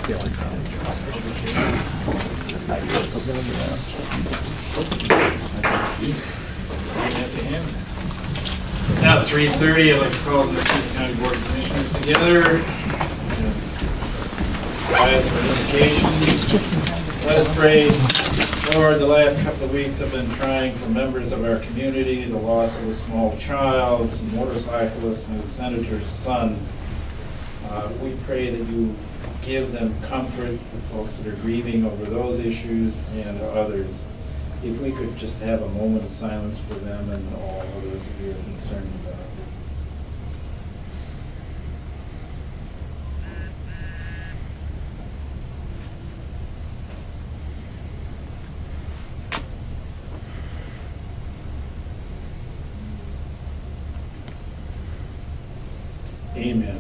Now 3:30, I'd like to call the Michigan County Board of Commissioners together. As for indications, let us pray. Lord, the last couple of weeks have been trying for members of our community, the loss of a small child, some motorcyclists, and a senator's son. We pray that you give them comfort, the folks that are grieving over those issues and others. If we could just have a moment of silence for them and all others that we are concerned about. Amen.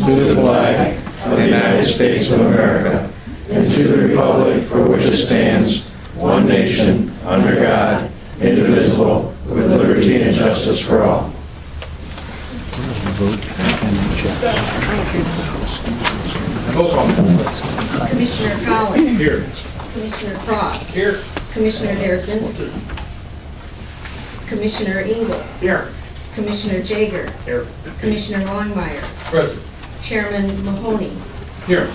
To the flag of the United States of America and to the republic for which it stands, one nation, under God, indivisible, with liberty and justice for all. Commissioner Collins. Here. Commissioner Cross. Here. Commissioner Darasinski. Commissioner Engel. Here. Commissioner Jaeger. Here. Commissioner Longmire. Present. Chairman Mahoney. Here.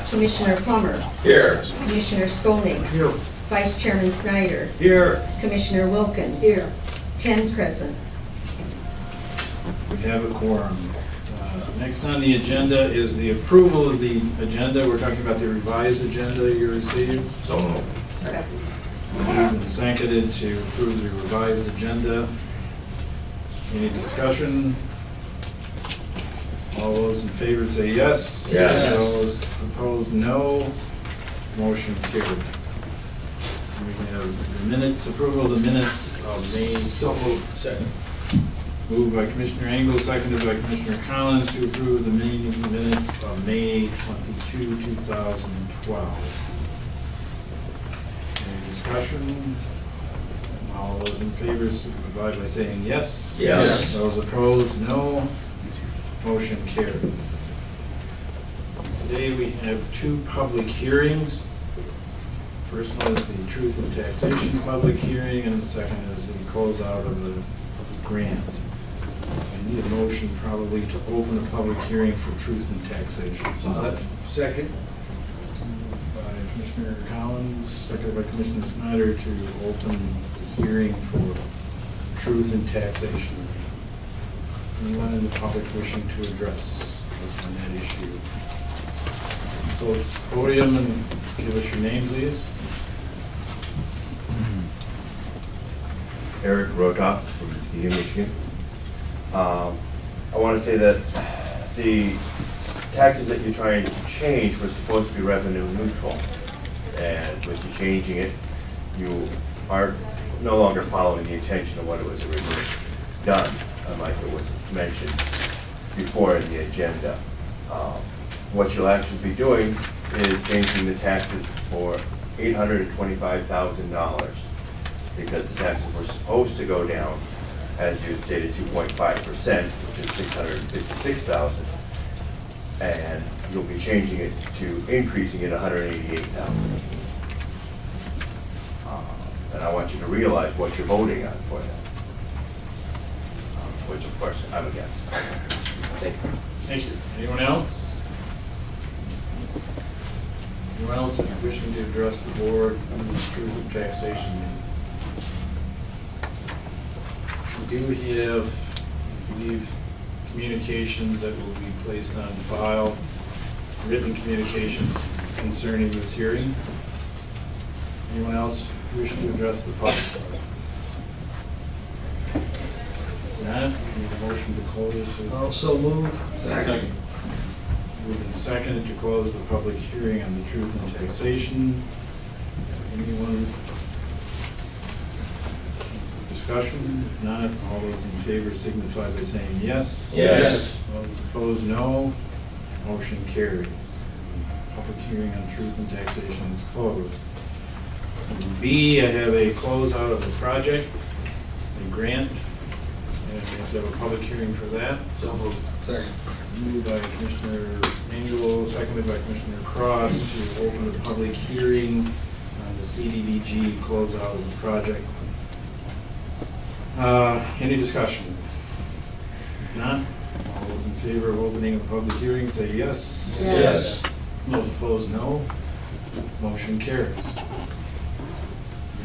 Commissioner Plummer. Here. Commissioner Skolnick. Here. Vice Chairman Snyder. Here. Commissioner Wilkins. Here. 10 present. We have a quorum. Next on the agenda is the approval of the agenda. We're talking about the revised agenda you received. So moved. Moved and seconded to approve the revised agenda. Any discussion? All those in favor say yes. Yes. All those opposed, no. Motion carried. We have the minutes, approval of the minutes of May. So moved. Second. Moved by Commissioner Engel, seconded by Commissioner Collins to approve the meeting minutes of May 22, 2012. Any discussion? All those in favor signify by saying yes. Yes. Those opposed, no. Motion carries. Today we have two public hearings. First one is the Truth in Taxation public hearing, and the second is the closeout of the grant. I need a motion probably to open a public hearing for Truth in Taxation. Second. By Commissioner Collins, seconded by Commissioner Snyder to open the hearing for Truth in Taxation. Anyone in the public wishing to address us on that issue? Go to the podium and give us your name, please. Eric Rotoff from Muskegon, Michigan. I want to say that the taxes that you're trying to change were supposed to be revenue neutral. And with you changing it, you are no longer following the intention of what it was originally done, like it was mentioned before in the agenda. What you'll actually be doing is changing the taxes for $825,000 because the taxes were supposed to go down, as you had stated, 2.5%, which is $656,000, and you'll be changing it to increasing it $188,000. And I want you to realize what you're voting on for that, which of course I'm against. Thank you. Thank you. Anyone else? Anyone else wishing to address the board on the Truth in Taxation? We do have, I believe, communications that will be placed on file, written communications concerning this hearing. Anyone else wishing to address the public? Not, we need a motion to close. Also move. Second. Moved and seconded to close the public hearing on the Truth in Taxation. Anyone? Discussion? Not. All those in favor signify by saying yes. Yes. Those opposed, no. Motion carries. Public hearing on Truth in Taxation is closed. B, I have a closeout of the project, a grant, we have to have a public hearing for that. So moved. Second. Moved by Commissioner Engel, seconded by Commissioner Cross to open the public hearing on the CDBG closeout of the project. Any discussion? None? All those in favor of opening the public hearing say yes. Yes. Those opposed, no. Motion carries.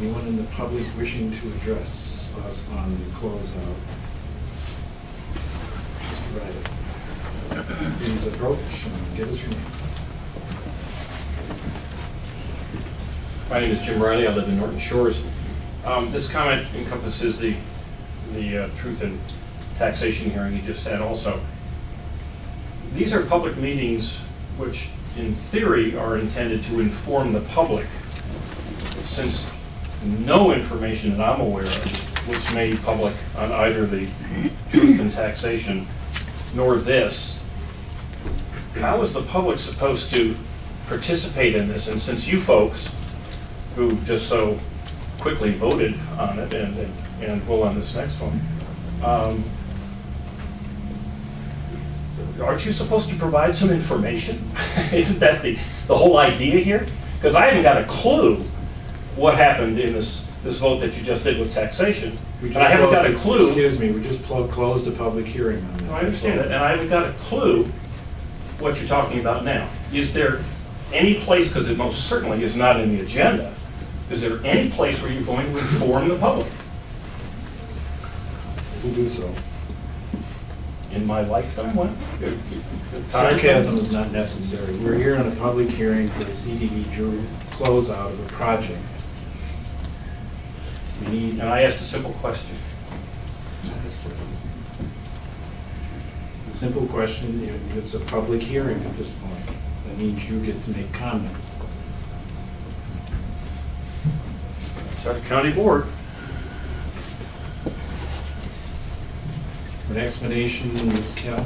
Anyone in the public wishing to address us on the closeout? Right. Please approach and give us your name. My name is Jim Riley. I live in Norton Shores. This comment encompasses the truth and taxation hearing you just had also. These are public meetings which, in theory, are intended to inform the public. Since no information that I'm aware of was made public on either the truth and taxation nor this, how is the public supposed to participate in this? And since you folks, who just so quickly voted on it and will on this next one, aren't you supposed to provide some information? Isn't that the whole idea here? Because I haven't got a clue what happened in this vote that you just did with taxation. And I haven't got a clue. Excuse me, we just closed a public hearing on that. I understand that, and I haven't got a clue what you're talking about now. Is there any place, because it most certainly is not in the agenda, is there any place where you're going to inform the public? We'll do so. In my lifetime? What? Sarcasm is not necessary. We're here on a public hearing for the CDBG closeout of a project. We need. And I asked a simple question. A simple question, it's a public hearing at this point. That means you get to make comment. It's our county board. For an explanation, Ms. Kell.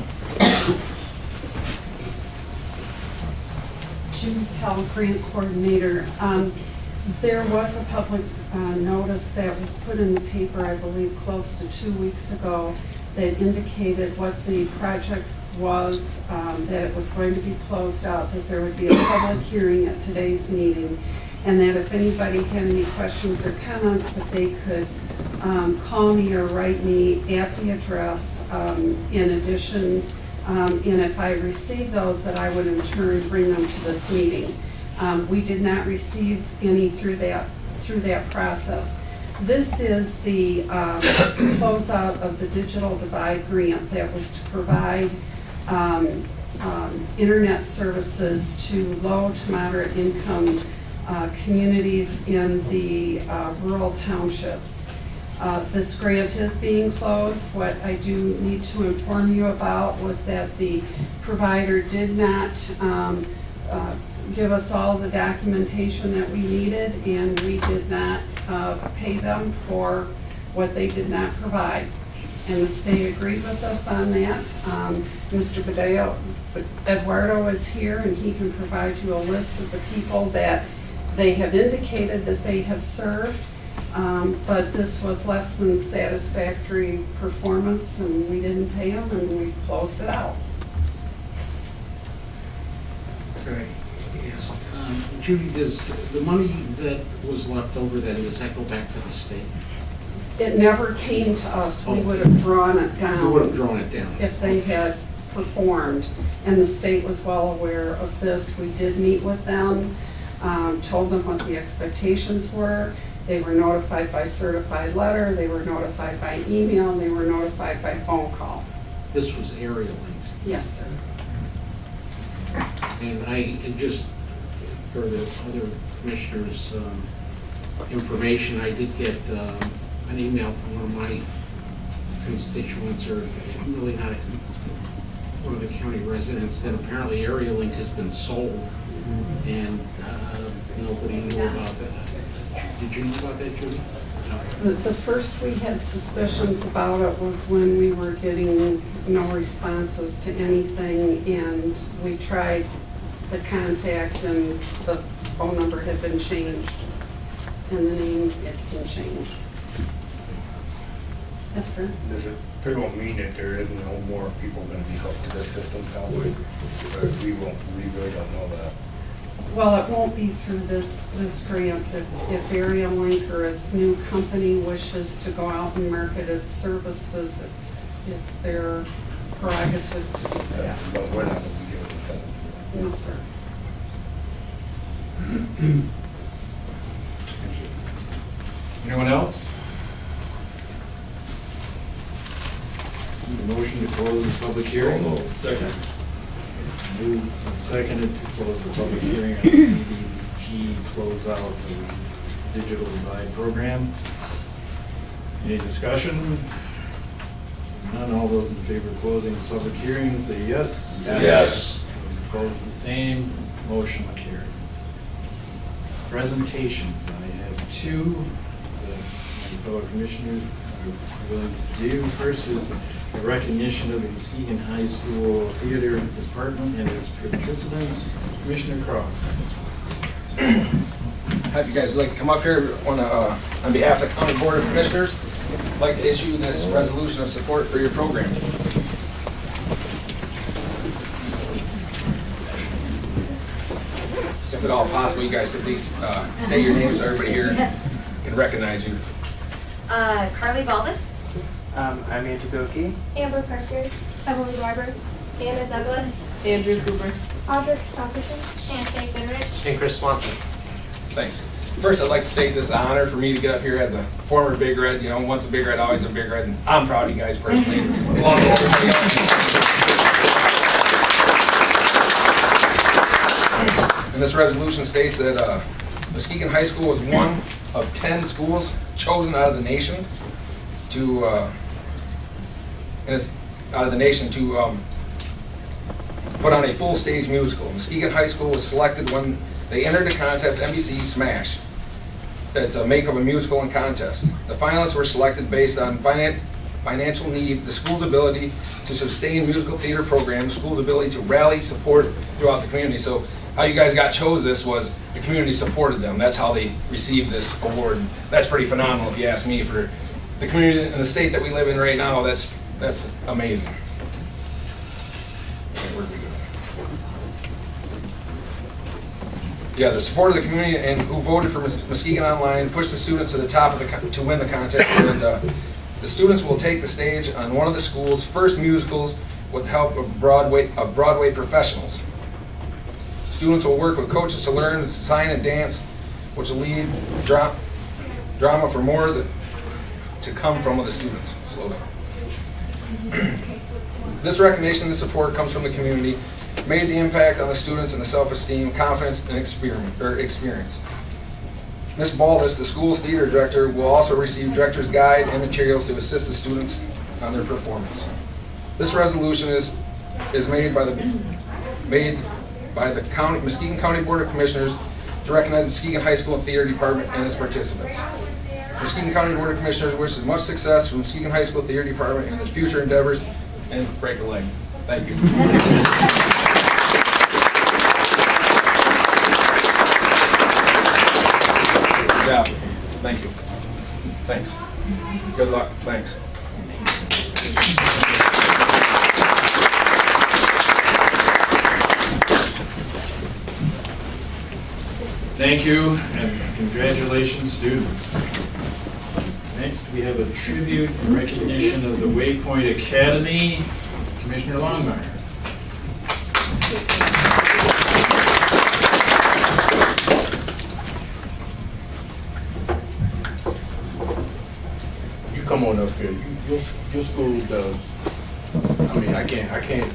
Judy Kell, grant coordinator. There was a public notice that was put in the paper, I believe, close to 2 weeks ago that indicated what the project was, that it was going to be closed out, that there would be a public hearing at today's meeting, and that if anybody had any questions or comments, that they could call me or write me at the address. In addition, and if I received those, that I would in turn bring them to this meeting. We did not receive any through that process. This is the closeout of the Digital Divide grant that was to provide internet services to low to moderate income communities in the rural townships. This grant is being closed. What I do need to inform you about was that the provider did not give us all the documentation that we needed, and we did not pay them for what they did not provide. And the state agreed with us on that. Mr. Eduardo is here, and he can provide you a list of the people that they have indicated that they have served. But this was less than satisfactory performance, and we didn't pay them, and we closed it out. Okay, yes. Judy, does the money that was left over, does that go back to the state? It never came to us. We would have drawn it down. You would have drawn it down? If they had performed, and the state was well aware of this. We did meet with them, told them what the expectations were. They were notified by certified letter, they were notified by email, they were notified by phone call. This was aerial link. Yes, sir. And just for the other commissioners' information, I did get an email from one of my constituents, or really not one of the county residents, that apparently Aerial Link has been sold, and nobody knew about that. Did you know about that, Judy? No. The first we had suspicions about it was when we were getting no responses to anything, and we tried the contact, and the phone number had been changed, and the name had been changed. Yes, sir? Does it It won't mean that there isn't no more people going to be hooked to this system, probably, but we really don't know that. Well, it won't be through this grant. If Area Link or its new company wishes to go out and market its services, it's their prerogative to do that. But we're not going to be giving incentives for that. No, sir. Anyone else? Need a motion to close the public hearing? Second. Moved and seconded to close the public hearing on the CDBG closeout the digital divide program. Any discussion? None, all those in favor of closing the public hearing, say yes. Yes. Opposed, the same, motion carries. Presentations, I have two that my fellow commissioners are willing to do. First is the recognition of the Muskegon High School Theater Department and its participants. Commissioner Cross. If you guys would like to come up here, on behalf of the County Board of Commissioners, I'd like to issue this resolution of support for your program. If at all possible, you guys could at least state your names so everybody here can recognize you. Carly Baldus, I'm Andrew Goki. Amber Parker, Emily Barber, Anna Douglas, Andrew Cooper. Audra Christopherson, Champagne Goodrich, And Chris Swanson. Thanks. First, I'd like to state this is an honor for me to get up here as a former Big Red. You know, once a Big Red, always a Big Red. And I'm proud of you guys personally, along with everybody else. And this resolution states that Muskegon High School is one of 10 schools chosen out of the nation to put on a full stage musical. Muskegon High School was selected when they entered the contest NBC Smash. It's a make of a musical and contest. The finalists were selected based on financial need, the school's ability to sustain musical theater programs, the school's ability to rally support throughout the community. So how you guys got chose this was the community supported them. That's how they received this award. That's pretty phenomenal if you ask me. For the community and the state that we live in right now, that's amazing. Okay, where do we go? Yeah, the support of the community and who voted for Muskegon Online pushed the students to the top of to win the contest. And the students will take the stage on one of the school's first musicals with the help of Broadway professionals. Students will work with coaches to learn sign and dance, which will lead drama for more to come from the students. Slow down. This recognition and support comes from the community, made the impact on the students and the self-esteem, confidence, and experience. Ms. Baldus, the school's theater director, will also receive director's guide and materials to assist the students on their performance. This resolution is made by the Muskegon County Board of Commissioners to recognize the Muskegon High School Theater Department and its participants. Muskegon County Board of Commissioners wishes much success from Muskegon High School Theater Department in its future endeavors, and break a leg. Thank you. Good job. Thank you. Thanks. Good luck. Thanks. Thank you, and congratulations, students. Next, we have a tribute and recognition of the Waypoint Academy. Commissioner Longmire. You come on up here. Your school does. I mean, I can't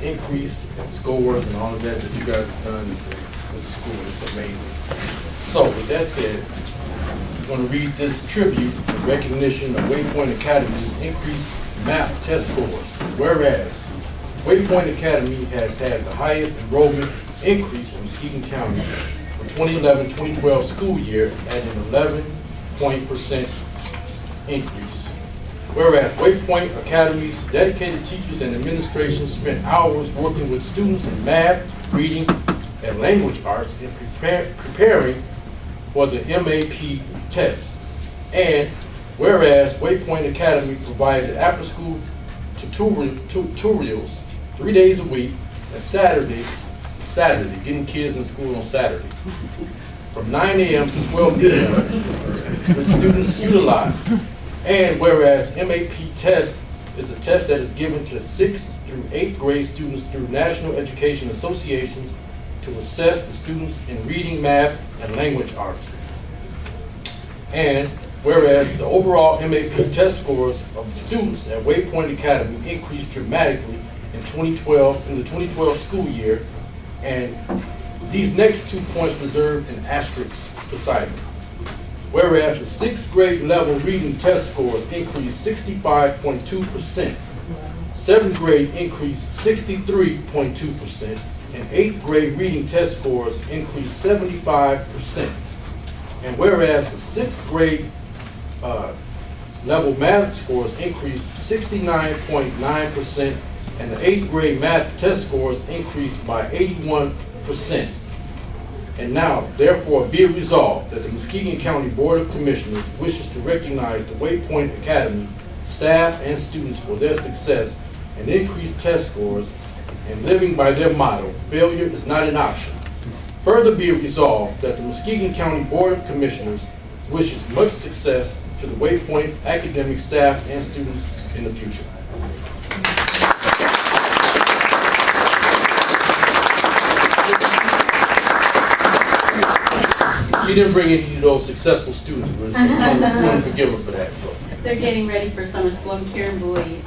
increase in scores and all of that you guys have done with the school. It's amazing. So with that said, I'm going to read this tribute in recognition of Waypoint Academy's increased math test scores. Whereas Waypoint Academy has had the highest enrollment increase from Muskegon County for 2011-2012 school year at an 11% increase. Whereas Waypoint Academy's dedicated teachers and administration spent hours working with students in math, reading, and language arts in preparing for the MAP test. And whereas Waypoint Academy provided after-school tutorials 3 days a week, and Saturday, getting kids in school on Saturday, from 9 a.m. to 12 p.m., with students utilized. And whereas MAP test is a test that is given to 6th through 8th grade students through National Education Associations to assess the students in reading, math, and language arts. And whereas the overall MAP test scores of the students at Waypoint Academy increased dramatically in the 2012 school year, and these next 2 points reserved an asterisk beside them. Whereas the 6th grade level reading test scores increased 65.2%, 7th grade increased 63.2%, and 8th grade reading test scores increased 75%. And whereas the 6th grade level math scores increased 69.9%, and the 8th grade math test scores increased by 81%. And now, therefore, be it resolved that the Muskegon County Board of Commissioners wishes to recognize the Waypoint Academy staff and students for their success and increased test scores, and living by their motto, failure is not an option. Further be it resolved that the Muskegon County Board of Commissioners wishes much success to the Waypoint academic staff and students in the future. She didn't bring any of those successful students with her, so we want to forgive her for that. So. They're getting ready for summer school. I'm Karen Bowie,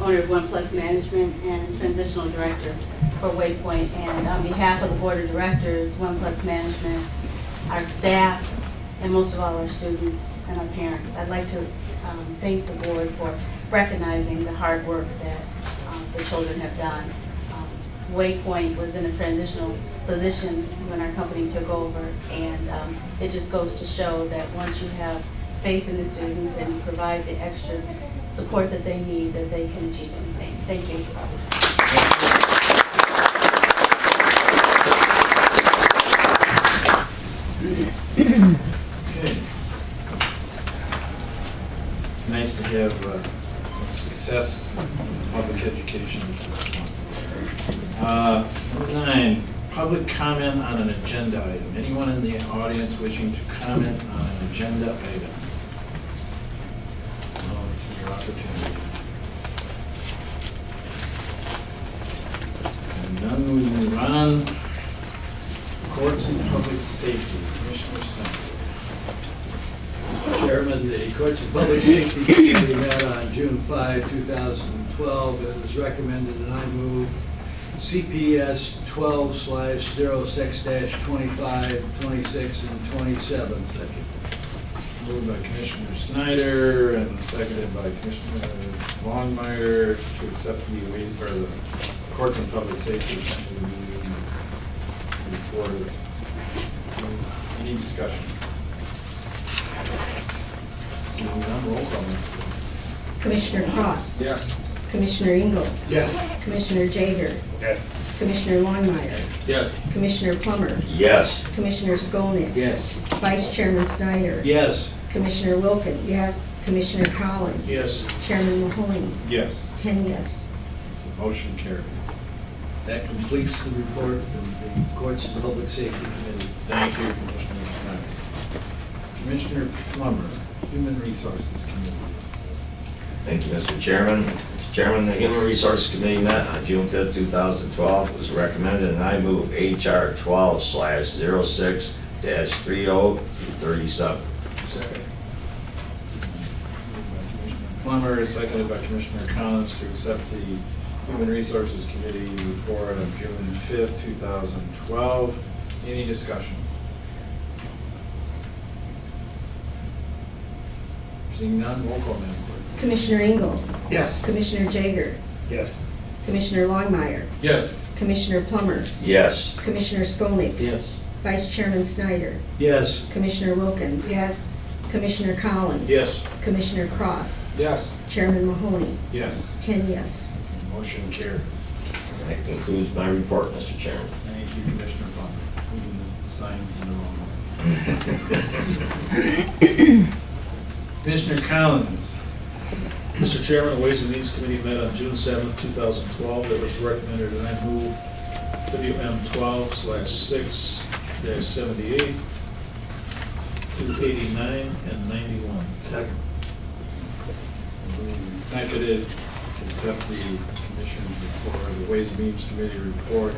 owner of One Plus Management and transitional director for Waypoint. And on behalf of the board of directors, One Plus Management, our staff, and most of all our students and our parents, I'd like to thank the board for recognizing the hard work that the children have done. Waypoint was in a transitional position when our company took over, and it just goes to show that once you have faith in the students and you provide the extra support that they need, that they can achieve anything. Thank you. Okay. It's nice to have some success in public education. Number 9, public comment on an agenda item. Anyone in the audience wishing to comment on an agenda item? Oh, it's your opportunity. And none, we move on. Courts and public safety. Commissioner Snyder. Chairman, the Courts of Public Safety Committee met on June 5, 2012. It was recommended, and I move CPS 12/06-25, 26, and 27. Second. Moved by Commissioner Snyder and seconded by Commissioner Longmire to accept the Courts and Public Safety report. Any discussion? Seeing none, roll call. Commissioner Cross. Yes. Commissioner Engel. Yes. Commissioner Jager. Yes. Commissioner Longmire. Yes. Commissioner Plummer. Yes. Commissioner Skolnick. Yes. Vice Chairman Snyder. Yes. Commissioner Wilkins. Yes. Commissioner Collins. Yes. Chairman Mahoney. Yes. 10 yes. Motion carries. That completes the report of the Courts and Public Safety Committee. Thank you, Commissioner Snyder. Commissioner Plummer, Human Resources Committee. Thank you, Mr. Chairman. Mr. Chairman, the Human Resources Committee met on June 5th, 2012. It was recommended, and I move HR 12/06-30-37. Second. Plummer, seconded by Commissioner Collins to accept the Human Resources Committee report of June 5th, 2012. Any discussion? Seeing none, roll call, Madam Clerk. Commissioner Engel. Yes. Commissioner Jager. Yes. Commissioner Longmire. Yes. Commissioner Plummer. Yes. Commissioner Skolnick. Yes. Vice Chairman Snyder. Yes. Commissioner Wilkins. Yes. Commissioner Collins. Yes. Commissioner Cross. Yes. Chairman Mahoney. Yes. 10 yes. Motion carries. That concludes my report, Mr. Chairman. Thank you, Commissioner Plummer. Moving the signs in the wrong way. Commissioner Collins. Mr. Chairman, the Ways and Means Committee met on June 7th, 2012. It was recommended that I move WM 12/6-78 to 89 and 91. Second. Moved and seconded to accept the Commission's report, the Ways and Means Committee report.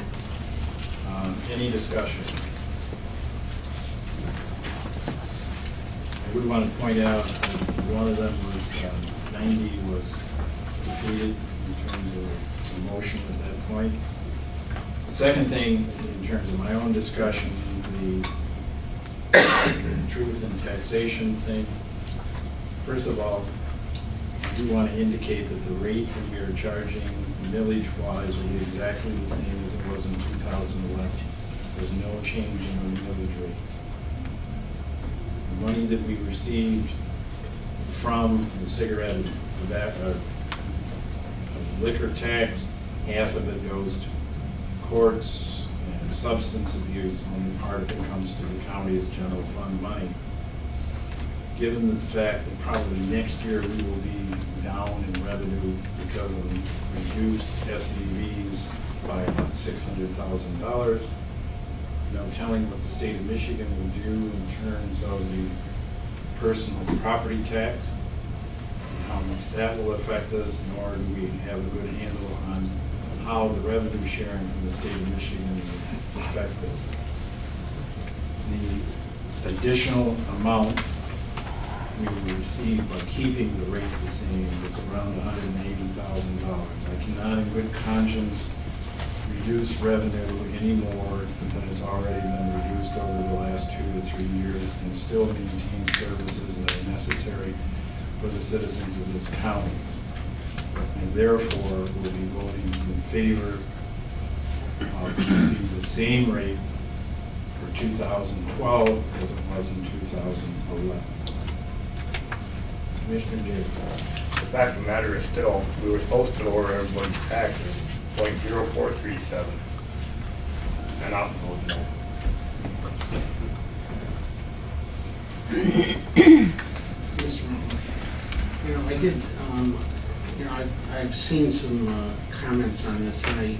Any discussion? I would want to point out that one of them was 90 was completed in terms of the motion at that point. The second thing, in terms of my own discussion, the truth and taxation thing. First of all, I do want to indicate that the rate that we are charging millage-wise will be exactly the same as it was in 2011. There's no change in the millage rate. The money that we received from the cigarette liquor tax, half of it goes to courts and substance abuse, only part of it comes to the county's general fund money. Given the fact that probably next year we will be down in revenue because of reduced SEVs by about $600,000, no telling what the state of Michigan will do in terms of the personal property tax, and how much that will affect us, nor do we have a good handle on how the revenue sharing from the state of Michigan will affect us. The additional amount we will receive by keeping the rate the same is around $180,000. I cannot in good conscience reduce revenue any more than has already been reduced over the last 2 to 3 years and still maintain services that are necessary for the citizens of this county. And therefore, will be voting in favor of keeping the same rate for 2012 as it was in 2011. Commissioner Davis. The fact of the matter is still, we were supposed to lower everybody's taxes, 0.0437. And I'm voting no. I did, I've seen some comments on this, and I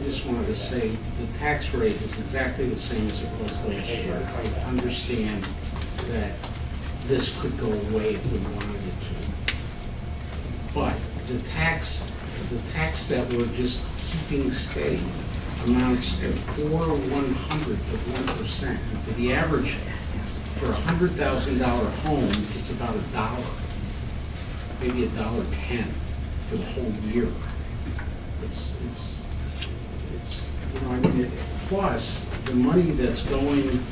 just wanted to say the tax rate is exactly the same as it was last year. I understand that this could go away if we wanted it to. But the tax that we're just keeping steady amounts to 4/100 of 1%. And for the average, for a $100,000 home, it's about $1, maybe $1.10 for the whole year. It's plus the money that's going,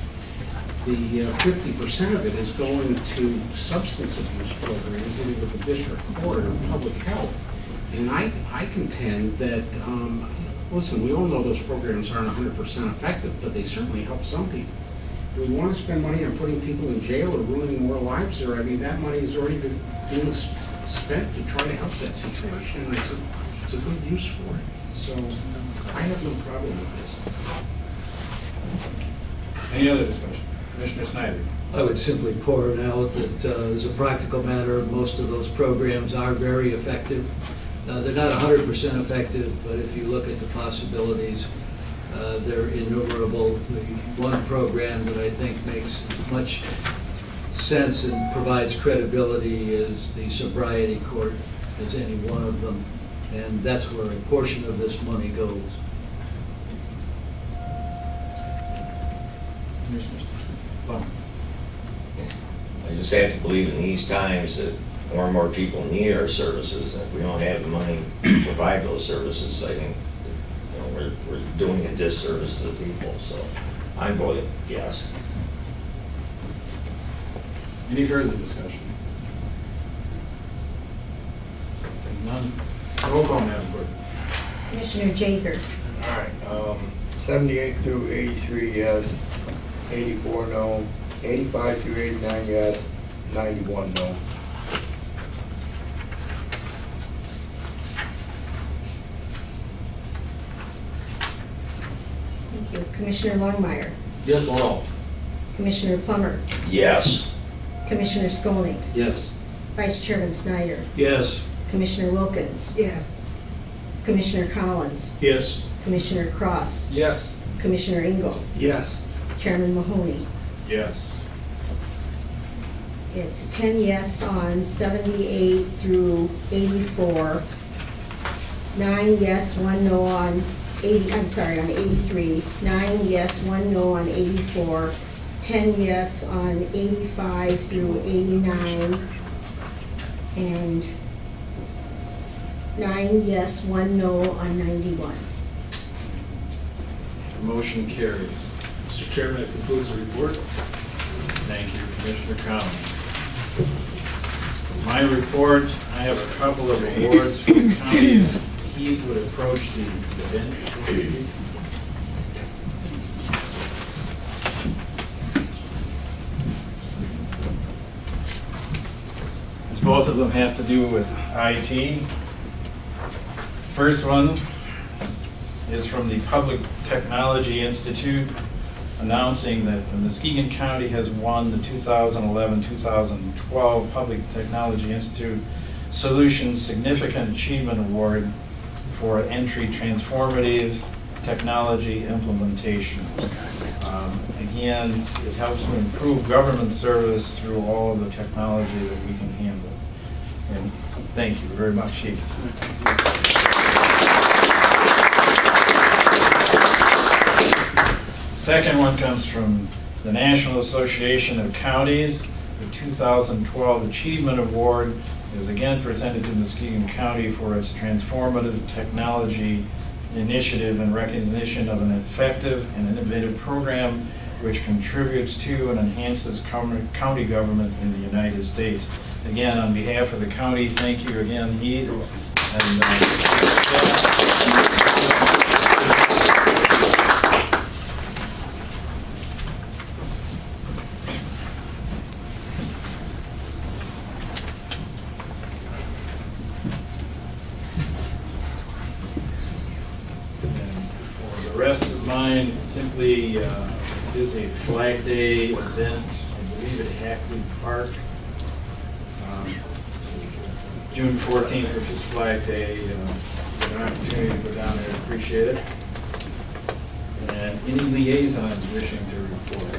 the 50% of it is going to substance abuse programs, either with the district court or public health. And I contend that, listen, we all know those programs aren't 100% effective, but they certainly help some people. Do we want to spend money on putting people in jail or ruining more lives? Or, I mean, that money has already been spent to try to help that situation. And it's a good use for it. So I have no problem with this. Any other discussion? Commissioner Snyder. I would simply pour it out that as a practical matter, most of those programs are very effective. They're not 100% effective, but if you look at the possibilities, they're innumerable. The one program that I think makes as much sense and provides credibility is the sobriety court as any one of them, and that's where a portion of this money goes. I just have to believe in these times that more and more people need our services. If we don't have the money to provide those services, I think we're doing a disservice to the people. So I'm voting yes. Any further discussion? None. Roll call, Madam Clerk. Commissioner Jager. All right, 78 through 83, yes. 84, no. 85 through 89, yes. 91, no. Thank you. Commissioner Longmire. Yes on all. Commissioner Plummer. Yes. Commissioner Skolnick. Yes. Vice Chairman Snyder. Yes. Commissioner Wilkins. Yes. Commissioner Collins. Yes. Commissioner Cross. Yes. Commissioner Engel. Yes. Chairman Mahoney. Yes. It's 10 yes on 78 through 84, 9 yes, 1 no on 80, I'm sorry, on 83, 9 yes, 1 no on 84, 10 yes on 85 through 89, and 9 yes, 1 no on 91. Motion carries. Mr. Chairman, that concludes the report. Thank you, Commissioner Collins. My report, I have a couple of awards for the county. If Keith would approach the bench. Both of them have to do with IT. First one is from the Public Technology Institute, announcing that the Muskegon County has won the 2011-2012 Public Technology Institute Solutions Significant Achievement Award for entry transformative technology implementation. Again, it helps to improve government service through all of the technology that we can handle. And thank you very much, Chief. Second one comes from the National Association of Counties. The 2012 Achievement Award is again presented to Muskegon County for its transformative technology initiative in recognition of an effective and innovative program which contributes to and enhances county government in the United States. Again, on behalf of the county, thank you again, Heath. For the rest of mine, simply is a Flag Day event, I believe at Hackley Park. June 14th, which is Flag Day, an opportunity to go down there, appreciate it. And any liaisons wishing to report?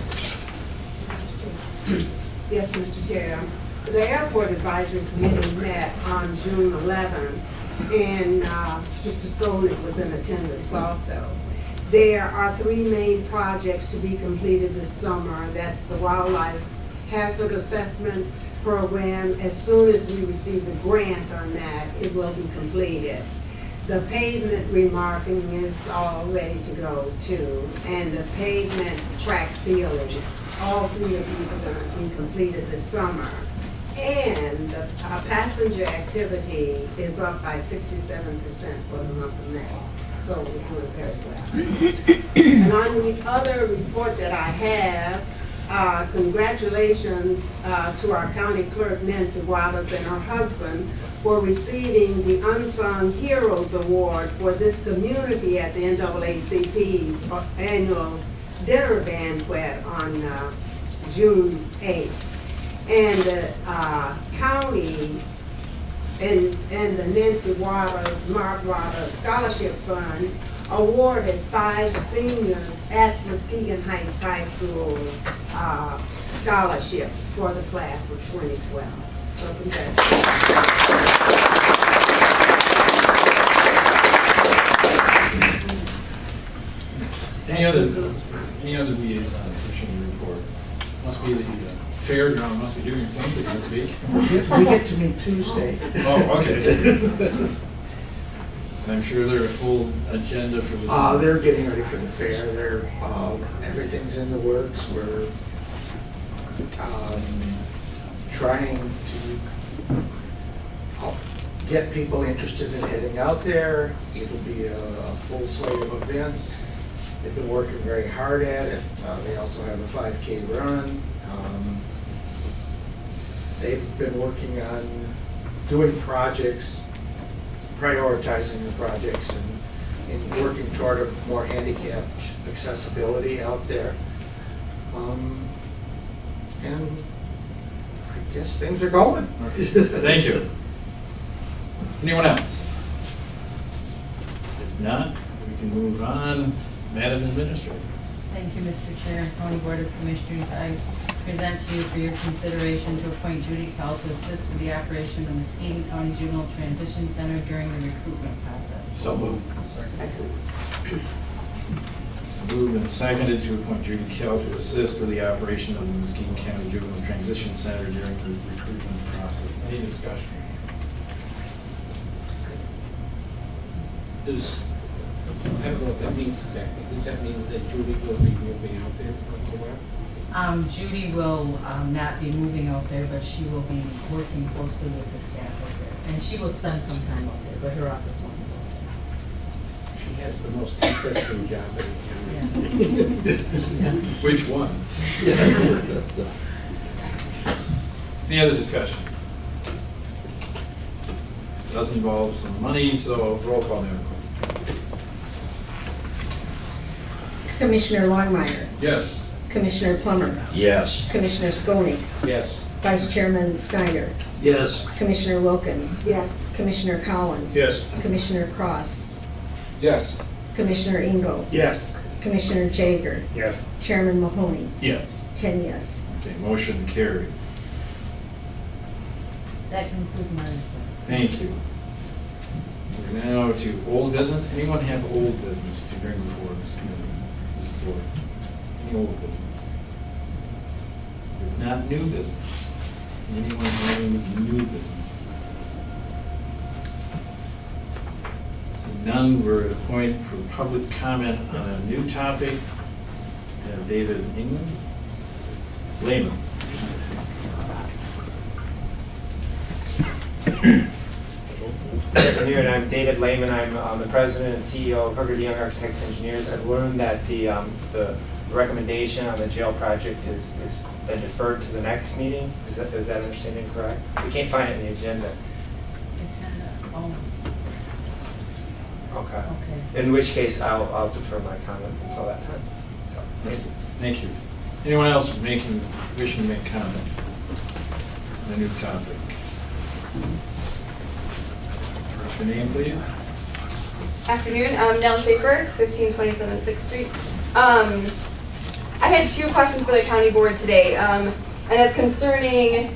Yes, Mr. Chair. The Airport Advisory Committee met on June 11th, and Mr. Skolnick was in attendance also. There are 3 main projects to be completed this summer. That's the Wildlife Hazard Assessment Program. As soon as we receive the grant on that, it will be completed. The pavement remarking is all ready to go too, and the pavement crack sealing. All 3 of these are going to be completed this summer. And the passenger activity is up by 67% for the month of May. So we're doing very well. And on the other report that I have, congratulations to our county clerk, Nancy Waters, and her husband for receiving the Unsung Heroes Award for this community at the NAACP's annual dinner banquet on June 8th. And the county and the Nancy Waters, Mark Waters Scholarship Fund awarded 5 seniors at Muskegon Heights High School scholarships for the class of 2012. So Any other liaisons wishing to report? Must be the fairground must be doing something this week. We get to meet Tuesday. Oh, okay. I'm sure they're a full agenda for this. They're getting ready for the fair. They're everything's in the works. We're trying to get people interested in heading out there. It'll be a full slate of events. They've been working very hard at it. They also have a 5K run. They've been working on doing projects, prioritizing the projects, and working toward a more handicapped accessibility out there. And Just things are going. Thank you. Anyone else? If not, we can move on. Madam Administrator. Thank you, Mr. Chair. County Board of Commissioners, I present to you for your consideration to appoint Judy Kell to assist with the operation of the Muskegon County Juvenile Transition Center during the recruitment process. So moved. Moved and seconded to appoint Judy Kell to assist with the operation of the Muskegon County Juvenile Transition Center during the recruitment process. Any discussion? I don't know what that means exactly. Does that mean that Judy will be moving out there for a little while? Judy will not be moving out there, but she will be working closely with the staff out there. And she will spend some time out there, but her office won't be out She has the most interesting job in the county. Which one? Any other discussion? Does involve some money, so roll call, Madam Clerk. Commissioner Longmire, Yes. Commissioner Plummer, Yes. Commissioner Skolnick, Yes. Vice Chairman Snyder, Yes. Commissioner Wilkins, Yes. Commissioner Collins. Yes. Commissioner Cross, Yes. Commissioner Engel, Yes. Commissioner Jager, Yes. Chairman Mahoney, Yes. 10 yes. Okay, motion carries. there. That concludes my report. Thank you. We're now to old business. Anyone have old business to bring before this committee, this board? Any old business? If not, new business. Anyone having new business? So none, we're at a point for public comment on a new topic. Have David England? Lehman. Good afternoon, I'm David Lehman. I'm the president and CEO of Hooker Young Architects Engineers. I've learned that the recommendation on the jail project has been deferred to the next meeting. Is that understanding correct? We can't find it in the agenda. It's in the, Okay. okay. In which case, I'll defer my comments until that time. So, Thank you. Thank you. Anyone else wishing to make comment on a new topic? Your name, please. Afternoon, I'm Nell Schaefer, 1527 6th Street. I had two questions for the county board today, and it's concerning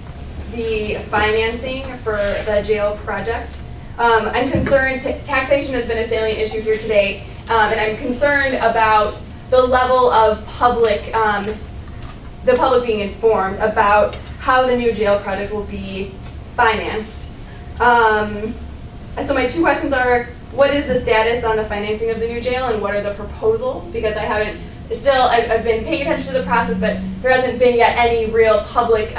the financing for the jail project. I'm concerned, taxation has been a salient issue here today, and I'm concerned about the level of the public being informed about how the new jail project will be financed. So my two questions are, what is the status on the financing of the new jail, and what are the proposals? Because I've been paying attention to the process, but there hasn't been yet any real public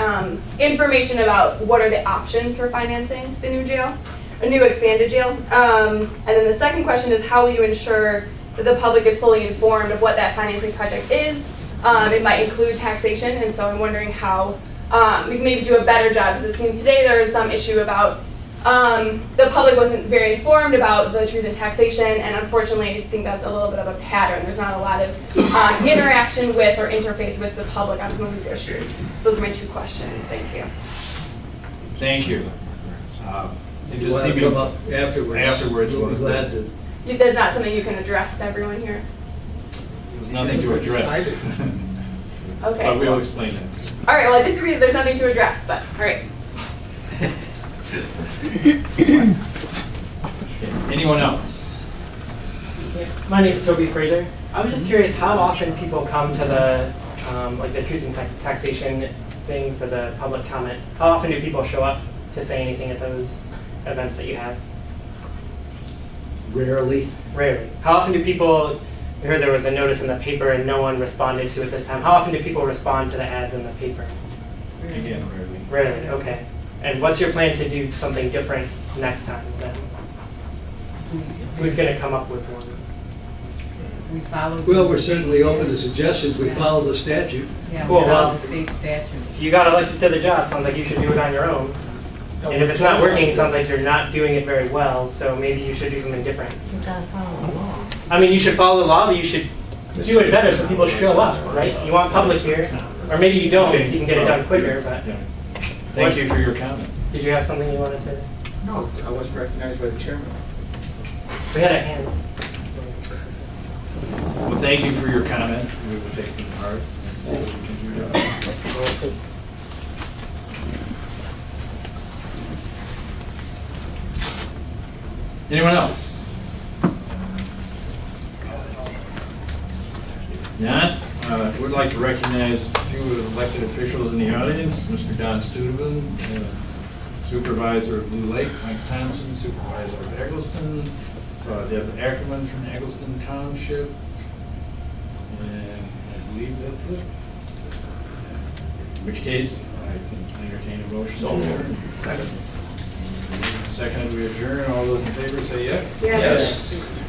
information about what are the options for financing the new jail, a new expanded jail. And then the second question is, how will you ensure that the public is fully informed of what that financing project is? It might include taxation, and so I'm wondering how we can maybe do a better job, because it seems today there is some issue about the public wasn't very informed about the truth in taxation, and unfortunately I think that's a little bit of a pattern. There's not a lot of interaction with or interface with the public on some of these issues. So those are my two questions. Thank you. Thank you. If you want to come up afterwards, we'll be glad to. That's not something you can address to everyone here? There's nothing to address. Okay. But we'll explain that. All right, well, I disagree that there's nothing to address, but all right. Okay. Anyone else? my name is Toby Fraser. I was just curious how often people come to the like the truth and taxation thing for the public comment. How often do people show up to say anything at those events that you have? Rarely. Rarely. How often do people, I heard there was a notice in the paper and no one responded to it this time. How often do people respond to the ads in the paper? Again, rarely. Rarely, okay. And what's your plan to do something different next time then? Who's going to come up with one? We follow. Well, we're certainly open to suggestions. We follow the statute. Yeah, Cool, we well, follow the state statute. If you got elected to the job, sounds like you should do it on your own. And if it's not working, it sounds like you're not doing it very well, so maybe you should do something different. You gotta follow the law. I mean, you should follow the law, but you should do it better so people show up, right? You want public here, or maybe you don't, so you can get it done quicker, but. Thank you for your comment. Did you have something you wanted to? No, I wasn't recognized by the chairman. We had a hand. Well, thank you for your comment. We will take it to heart and see what we can do about it. Anyone else? Not? Would like to recognize a few elected officials in the audience. Mr. Don Studevin, Supervisor of Blue Lake, Mike Thompson, Supervisor of Eggleston, Deb Ackerman from Eggleston Township, and I believe that's it. In which case, I can entertain a motion to adjourn. Second. Second, we adjourn. All those in favor say yes. Yes.